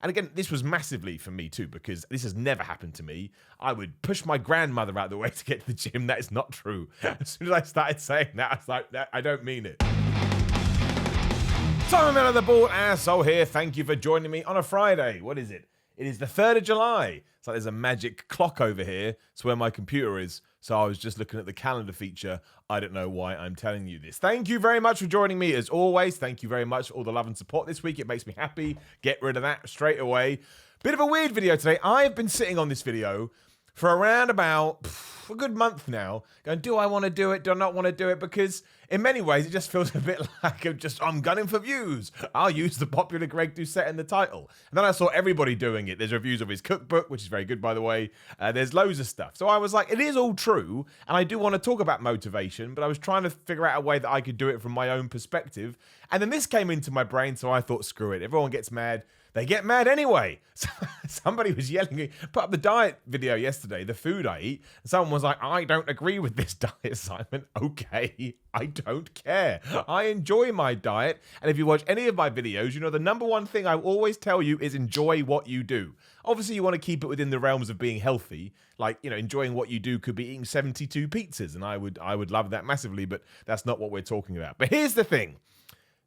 And again, this was massively for me too, because this has never happened to me. I would push my grandmother out of the way to get to the gym. That is not true. As soon as I started saying that, I was like, I don't mean it. Simon Man of the Bald Asshole here. Thank you for joining me on a Friday. What is it? It is the 3rd of July. It's like there's a magic clock over here. It's where my computer is. So I was just looking at the calendar feature. I don't know why I'm telling you this. Thank you very much for joining me as always. Thank you very much for all the love and support this week. It makes me happy. Get rid of that straight away. Bit of a weird video today. I've been sitting on this video for around about a good month now, going, do I want to do it? Do I not want to do it? Because in many ways, it just feels a bit like I'm gunning for views. I'll use the popular Greg Docuette in the title. And then I saw everybody doing it. There's reviews of his cookbook, which is very good, by the way. There's loads of stuff. So I was like, it is all true. And I do want to talk about motivation, but I was trying to figure out a way that I could do it from my own perspective. And then this came into my brain, so I thought, screw it. Everyone gets mad. They get mad anyway. So somebody was yelling at me, put up the diet video yesterday, the food I eat. And someone was like, I don't agree with this diet, Simon. Okay, I don't care. I enjoy my diet. And if you watch any of my videos, you know the number one thing I always tell you is enjoy what you do. Obviously, you want to keep it within the realms of being healthy. Like, you know, enjoying what you do could be eating 72 pizzas. And I would love that massively, but that's not what we're talking about. But here's the thing.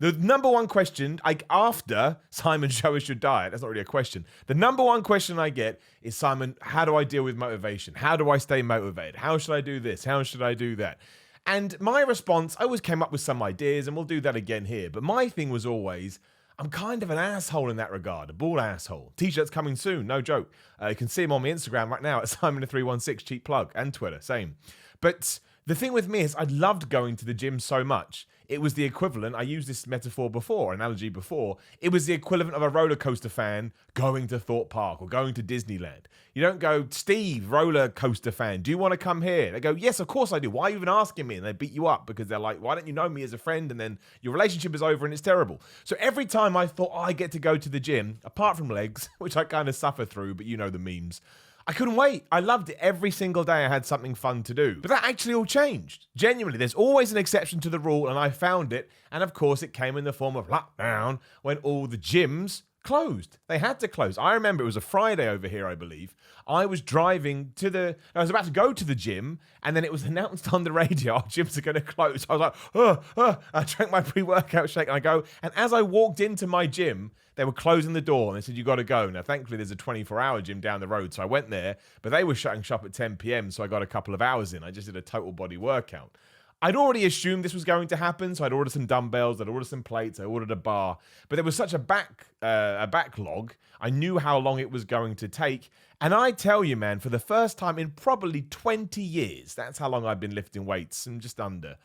The number one question, after Simon, show us your diet, that's not really a question. The number one question I get is, Simon, how do I deal with motivation? How do I stay motivated? How should I do this? How should I do that? And my response, I always came up with some ideas, and we'll do that again here. But my thing was always, I'm kind of an asshole in that regard, a bald asshole. T-shirts coming soon, no joke. You can see them on my Instagram right now at Simon316, cheap plug, and Twitter, same. But the thing with me is I loved going to the gym so much. It was the equivalent, I used this metaphor before, analogy before, it was the equivalent of a roller coaster fan going to Thorpe Park or going to Disneyland. You don't go, Steve, roller coaster fan, do you want to come here? They go, yes, of course I do. Why are you even asking me? And they beat you up because they're like, why don't you know me as a friend? And then your relationship is over and it's terrible. So every time I thought, I get to go to the gym, apart from legs, which I kind of suffer through, but you know the memes, I couldn't wait. I loved it. Every single day I had something fun to do. But that actually all changed. Genuinely, there's always an exception to the rule, and I found it. And of course, it came in the form of lockdown when all the gyms closed. They had to close. I remember it was a Friday over here, I believe. I was driving I was about to go to the gym, and then it was announced on the radio, our gyms are going to close. I was like, I drank my pre-workout shake, and I go, and as I walked into my gym, they were closing the door, and they said, you got to go. Now, thankfully, there's a 24-hour gym down the road, so I went there, but they were shutting shop at 10 p.m., so I got a couple of hours in. I just did a total body workout. I'd already assumed this was going to happen, so I'd ordered some dumbbells, I'd ordered some plates, I ordered a bar, but there was such a backlog, I knew how long it was going to take, and I tell you, man, for the first time in probably 20 years, that's how long I've been lifting weights, and just under,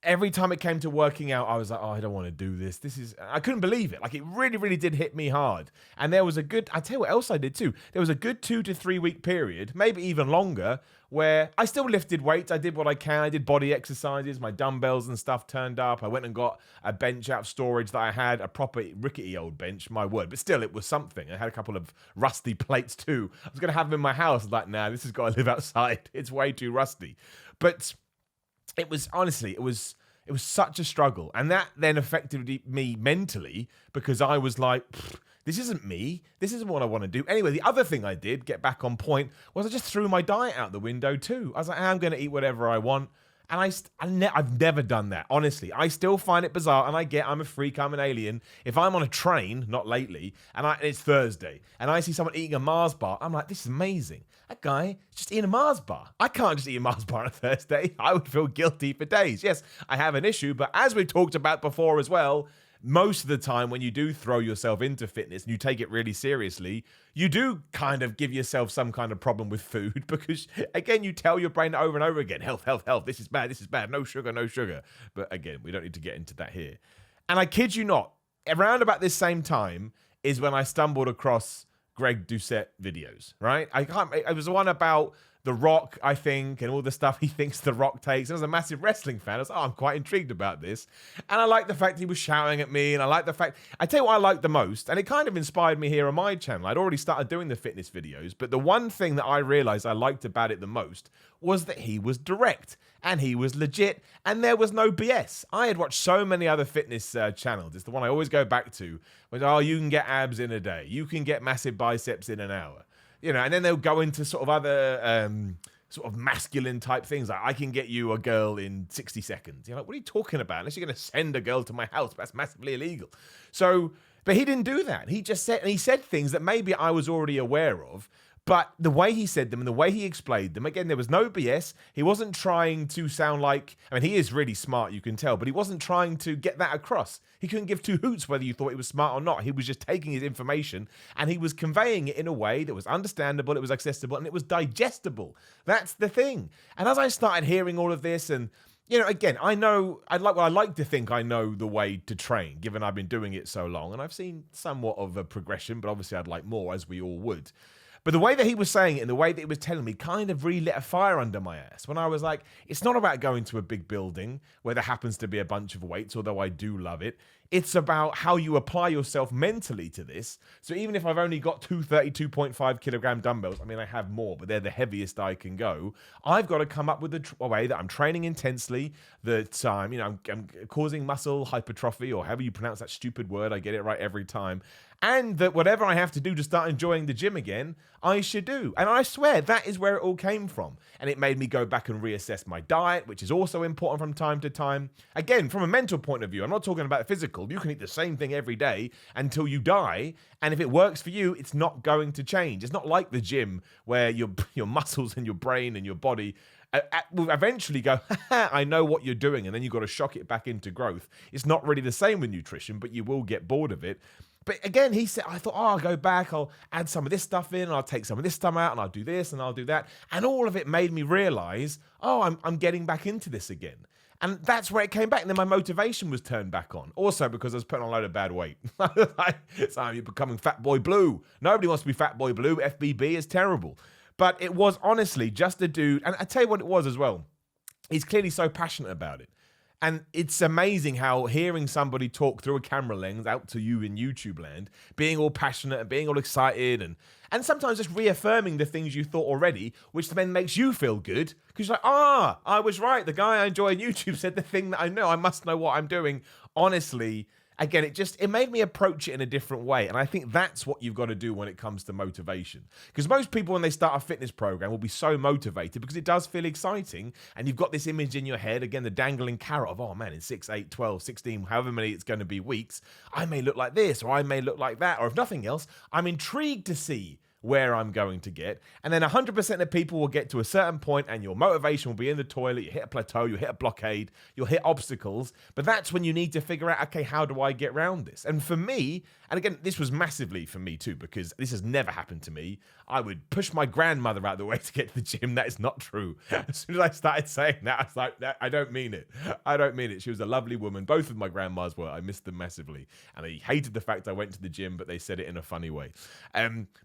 every time it came to working out, I was like, oh, I don't want to do this. I couldn't believe it. Like, it really, really did hit me hard. And there was I tell you what else I did too. There was a good 2 to 3 week period, maybe even longer, where I still lifted weights. I did what I can. I did body exercises. My dumbbells and stuff turned up. I went and got a bench out of storage that I had, a proper rickety old bench, my word. But still, it was something. I had a couple of rusty plates too. I was going to have them in my house. I was like, nah, this has got to live outside. It's way too rusty. But it was, honestly, it was such a struggle. And that then affected me mentally because I was like, this isn't me. This isn't what I want to do. Anyway, the other thing I did, get back on point, was I just threw my diet out the window too. I was like, I'm going to eat whatever I want. And I've never done that, honestly. I still find it bizarre, and I'm a freak, I'm an alien. If I'm on a train, not lately, and it's Thursday, and I see someone eating a Mars bar, I'm like, this is amazing. That guy is just eating a Mars bar. I can't just eat a Mars bar on a Thursday. I would feel guilty for days. Yes, I have an issue, but as we talked about before as well, most of the time when you do throw yourself into fitness and you take it really seriously, you do kind of give yourself some kind of problem with food because, again, you tell your brain over and over again, health, health, health, this is bad, no sugar, no sugar. But again, we don't need to get into that here. And I kid you not, around about this same time is when I stumbled across Greg Docuette videos, right? It was one about The Rock, I think, and all the stuff he thinks The Rock takes. And as a massive wrestling fan, I was I'm quite intrigued about this. And I like the fact he was shouting at me, and I like the fact, I tell you what I like the most, and it kind of inspired me here on my channel. I'd already started doing the fitness videos, but the one thing that I realized I liked about it the most was that he was direct, and he was legit, and there was no BS. I had watched so many other fitness channels. It's the one I always go back to, which, you can get abs in a day. You can get massive biceps in an hour. And then they'll go into sort of other sort of masculine type things. Like, I can get you a girl in 60 seconds. You're like, what are you talking about? Unless you're going to send a girl to my house, that's massively illegal. So, but he didn't do that. He just said, and he said things that maybe I was already aware of, but the way he said them and the way he explained them, again, there was no BS. He wasn't trying to sound like, I mean, he is really smart, you can tell, but he wasn't trying to get that across. He couldn't give two hoots whether you thought he was smart or not. He was just taking his information and he was conveying it in a way that was understandable, it was accessible, and it was digestible. That's the thing. And as I started hearing all of this, and again, I like to think I know the way to train, given I've been doing it so long, and I've seen somewhat of a progression, but obviously I'd like more, as we all would. But the way that he was saying it and the way that he was telling me kind of really lit a fire under my ass when I was like, it's not about going to a big building where there happens to be a bunch of weights, although I do love it. It's about how you apply yourself mentally to this. So even if I've only got two 32.5 kilogram dumbbells, I mean, I have more, but they're the heaviest I can go. I've got to come up with a way that I'm training intensely, that I'm causing muscle hypertrophy, or however you pronounce that stupid word. I get it right every time. And that whatever I have to do to start enjoying the gym again, I should do. And I swear that is where it all came from. And it made me go back and reassess my diet, which is also important from time to time. Again, from a mental point of view, I'm not talking about physical. You can eat the same thing every day until you die. And if it works for you, it's not going to change. It's not like the gym where your muscles and your brain and your body will eventually go, I know what you're doing. And then you've got to shock it back into growth. It's not really the same with nutrition, but you will get bored of it. But again, he said, I thought, I'll go back, I'll add some of this stuff in, and I'll take some of this stuff out, and I'll do this, and I'll do that. And all of it made me realize, I'm getting back into this again. And that's where it came back. And then my motivation was turned back on. Also because I was putting on a load of bad weight. So you're becoming Fat Boy Blue. Nobody wants to be Fat Boy Blue. FBB is terrible. But it was honestly just a dude. And I tell you what it was as well. He's clearly so passionate about it. And it's amazing how hearing somebody talk through a camera lens out to you in YouTube land, being all passionate and being all excited and sometimes just reaffirming the things you thought already, which then makes you feel good because you're like, I was right. The guy I enjoy on YouTube said the thing that I know. I must know what I'm doing. Honestly, again, it made me approach it in a different way. And I think that's what you've got to do when it comes to motivation. Because most people, when they start a fitness program, will be so motivated because it does feel exciting. And you've got this image in your head, again, the dangling carrot of, oh man, in 6, 8, 12, 16, however many it's going to be weeks, I may look like this, or I may look like that. Or if nothing else, I'm intrigued to see where I'm going to get. And then 100% of people will get to a certain point and your motivation will be in the toilet. You hit a plateau, you hit a blockade, you'll hit obstacles. But that's when you need to figure out, okay, how do I get around this? And for me, and again, this was massively for me too, because this has never happened to me. I would push my grandmother out of the way to get to the gym. That is not true. As soon as I started saying that, I was like, I don't mean it. I don't mean it. She was a lovely woman. Both of my grandmas were. I missed them massively. And I hated the fact I went to the gym, but they said it in a funny way.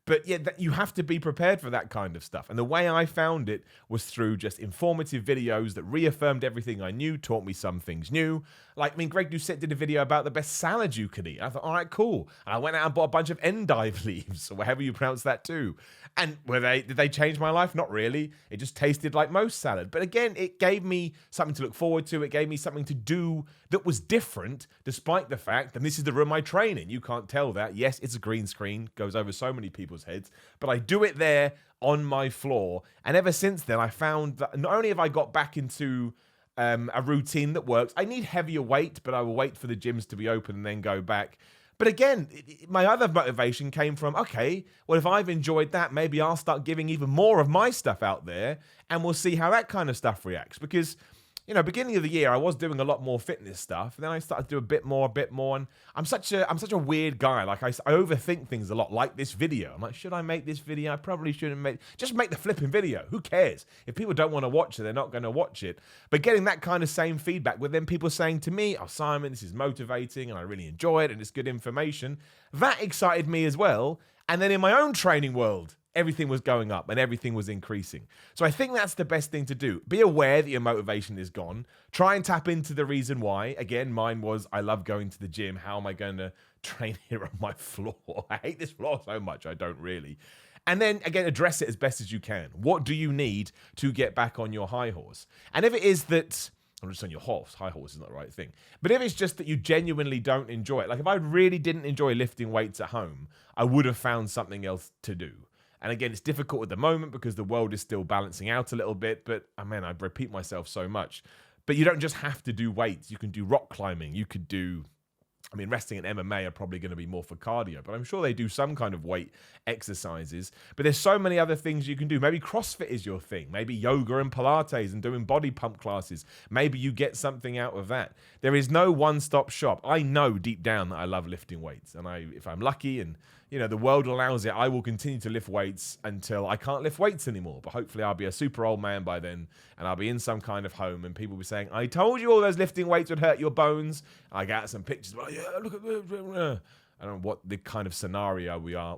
But yeah, you have to be prepared for that kind of stuff. And the way I found it was through just informative videos that reaffirmed everything I knew, taught me some things new. Like, Greg Docuette did a video about the best salad you could eat. I thought, all right, cool. And I went out and bought a bunch of endive leaves, or however you pronounce that too. And did they change my life? Not really. It just tasted like most salad. But again, it gave me something to look forward to. It gave me something to do that was different, despite the fact, and this is the room I train in. You can't tell that. Yes, it's a green screen, goes over so many people's heads, but I do it there on my floor. And ever since then, I found that not only have I got back into a routine that works, I need heavier weight, but I will wait for the gyms to be open and then go back. But again, my other motivation came from, okay, well, if I've enjoyed that, maybe I'll start giving even more of my stuff out there and we'll see how that kind of stuff reacts. Because, beginning of the year, I was doing a lot more fitness stuff. And then I started to do a bit more. And I'm such a weird guy. Like, I overthink things a lot, like this video. I'm like, should I make this video? I probably shouldn't just make the flipping video. Who cares? If people don't want to watch it, they're not going to watch it. But getting that kind of same feedback with then people saying to me, oh, Simon, this is motivating and I really enjoy it and it's good information. That excited me as well. And then in my own training world, everything was going up and everything was increasing. So I think that's the best thing to do. Be aware that your motivation is gone. Try and tap into the reason why. Again, mine was, I love going to the gym. How am I going to train here on my floor? I hate this floor so much. I don't really. And then, again, address it as best as you can. What do you need to get back on your high horse? And if it is that, I'm just on your horse, high horse is not the right thing. But if it's just that you genuinely don't enjoy it, like if I really didn't enjoy lifting weights at home, I would have found something else to do. And again, it's difficult at the moment because the world is still balancing out a little bit. But, man, I repeat myself so much. But you don't just have to do weights. You can do rock climbing. You could do... wrestling and MMA are probably going to be more for cardio, but I'm sure they do some kind of weight exercises. But there's so many other things you can do. Maybe CrossFit is your thing. Maybe yoga and Pilates and doing body pump classes. Maybe you get something out of that. There is no one-stop shop. I know deep down that I love lifting weights. And if I'm lucky and, the world allows it, I will continue to lift weights until I can't lift weights anymore. But hopefully I'll be a super old man by then and I'll be in some kind of home and people will be saying, I told you all those lifting weights would hurt your bones. I got some pictures, but yeah, look at this. I don't know what the kind of scenario we are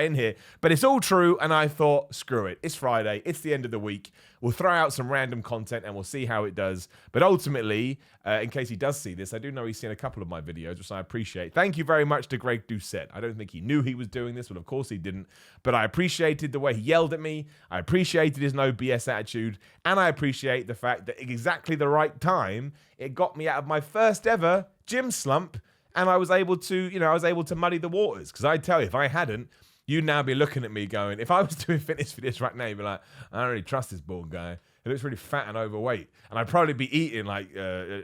in here, but it's all true. And I thought, screw it. It's Friday. It's the end of the week. We'll throw out some random content and we'll see how it does. But ultimately, in case he does see this, I do know he's seen a couple of my videos, which I appreciate. Thank you very much to Greg Docuette. I don't think he knew he was doing this. Well, of course he didn't. But I appreciated the way he yelled at me. I appreciated his no BS attitude. And I appreciate the fact that at exactly the right time, it got me out of my first ever gym slump. And I was able to muddy the waters. Because I tell you, if I hadn't, you'd now be looking at me going, if I was doing fitness videos right now, you'd be like, I don't really trust this bald guy. He looks really fat and overweight. And I'd probably be eating like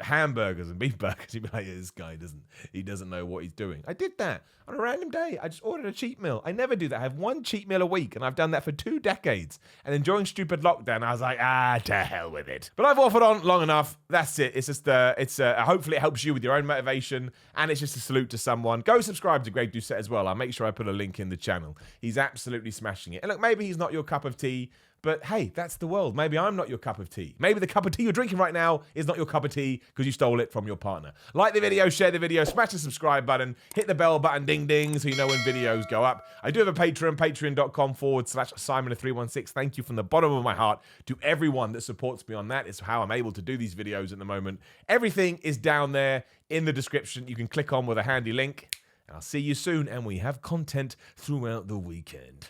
hamburgers and beef burgers. You'd be like, yeah, this guy doesn't know what he's doing. I did that on a random day. I just ordered a cheat meal. I never do that. I have one cheat meal a week and I've done that for 2 decades. And then during stupid lockdown, I was like, to hell with it. But I've waffled on long enough. That's it. It's just, hopefully it helps you with your own motivation. And it's just a salute to someone. Go subscribe to Greg Docuette as well. I'll make sure I put a link in the channel. He's absolutely smashing it. And look, maybe he's not your cup of tea, but hey, that's the world. Maybe I'm not your cup of tea. Maybe the cup of tea you're drinking right now is not your cup of tea because you stole it from your partner. Like the video, share the video, smash the subscribe button, hit the bell button, ding ding, so you know when videos go up. I do have a Patreon, patreon.com/Simon316. Thank you from the bottom of my heart to everyone that supports me on that. It's how I'm able to do these videos at the moment. Everything is down there in the description. You can click on with a handy link. And I'll see you soon, and we have content throughout the weekend.